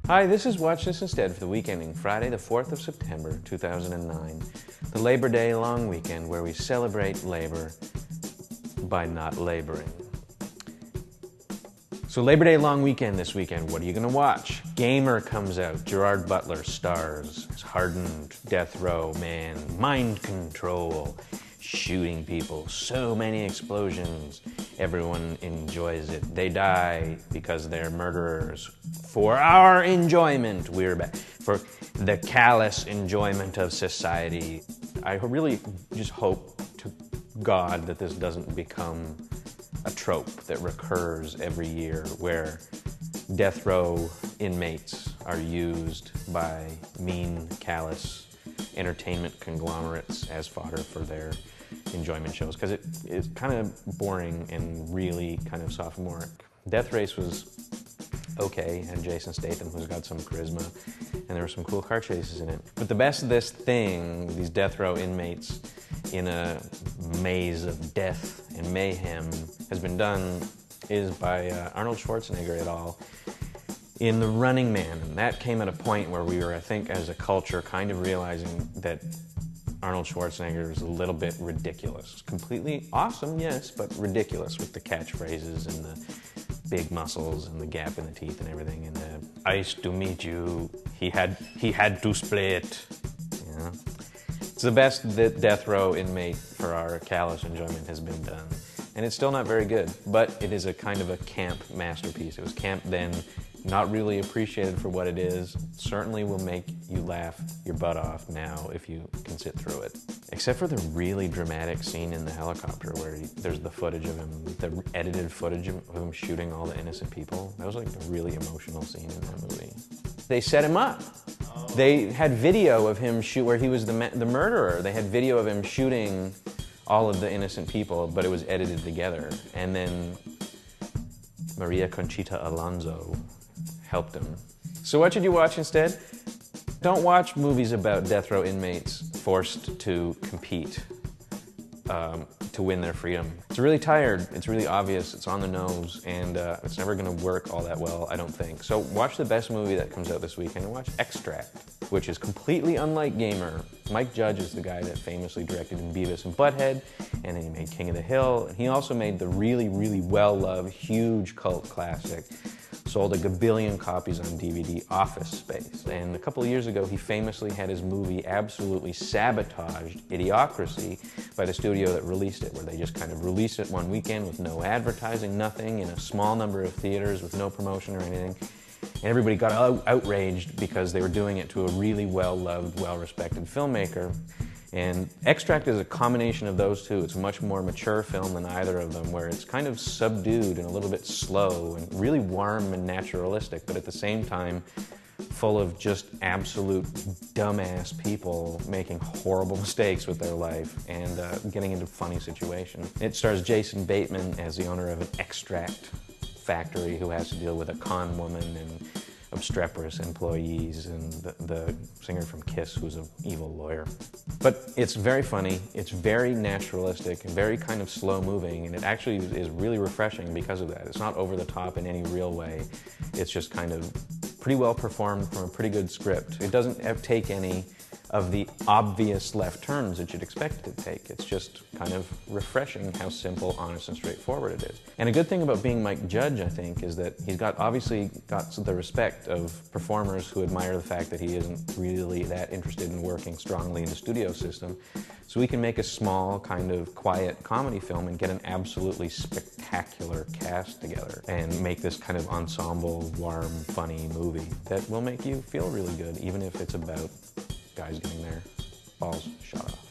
Hi, this is Watch This Instead for the week ending Friday, the 4th of September, 2009. The Labor Day long weekend where we celebrate labor by not laboring. So Labor Day long weekend this weekend, what are you going to watch? Gamer comes out, Gerard Butler stars, his hardened death row man, mind control, shooting people, so many explosions. Everyone enjoys it. They die because they're murderers. For our enjoyment, we're back. For the callous enjoyment of society. I really just hope to God that this doesn't become a trope that recurs every year where death row inmates are used by mean, callous entertainment conglomerates as fodder for their enjoyment shows, because it is kind of boring and really kind of sophomoric. Death Race was okay, and Jason Statham, who's got some charisma, and there were some cool car chases in it. But the best of this thing, these death row inmates in a maze of death and mayhem, has been done, is by Arnold Schwarzenegger et al. In The Running Man. And that came at a point where we were, I think, as a culture, kind of realizing that Arnold Schwarzenegger is a little bit ridiculous. Completely awesome, yes, but ridiculous with the catchphrases and the big muscles and the gap in the teeth and everything. And "Nice to meet you. He had to split." You know? It's the best that death row inmate for our callous enjoyment has been done. And it's still not very good, but it is a kind of a camp masterpiece. It was camp then, not really appreciated for what it is. Certainly will make you laugh your butt off now if you can sit through it. Except for the really dramatic scene in the helicopter where there's the footage of him, the edited footage of him shooting all the innocent people. That was like a really emotional scene in that movie. They set him up. They had video of him where he was the murderer. They had video of him shooting all of the innocent people, but it was edited together. And then Maria Conchita Alonso helped him. So what should you watch instead? Don't watch movies about death row inmates forced to compete to win their freedom. It's really tired, it's really obvious, it's on the nose, and it's never going to work all that well, I don't think. So watch the best movie that comes out this weekend and watch Extract, which is completely unlike Gamer. Mike Judge is the guy that famously directed in Beavis and Butthead, and then he made King of the Hill, and he also made the really, really well-loved, huge cult classic, sold a gabillion copies on DVD, Office Space. And a couple of years ago, he famously had his movie absolutely sabotaged, Idiocracy, by the studio that released it, where they just kind of released it one weekend with no advertising, nothing, in a small number of theaters with no promotion or anything. And everybody got outraged because they were doing it to a really well-loved, well-respected filmmaker. And Extract is a combination of those two. It's a much more mature film than either of them, where it's kind of subdued and a little bit slow and really warm and naturalistic, but at the same time full of just absolute dumbass people making horrible mistakes with their life and getting into funny situations. It stars Jason Bateman as the owner of an extract factory who has to deal with a con woman and obstreperous employees, and the singer from Kiss, who's an evil lawyer. But it's very funny, it's very naturalistic, and very kind of slow-moving, and it actually is really refreshing because of that. It's not over the top in any real way. It's just kind of pretty well performed from a pretty good script. It doesn't take any of the obvious left turns that you'd expect it to take. It's just kind of refreshing how simple, honest, and straightforward it is. And a good thing about being Mike Judge, I think, is that he's obviously got the respect of performers who admire the fact that he isn't really that interested in working strongly in the studio system. So we can make a small, kind of quiet comedy film and get an absolutely spectacular cast together and make this kind of ensemble, warm, funny movie that will make you feel really good, even if it's about guys getting their balls shot off.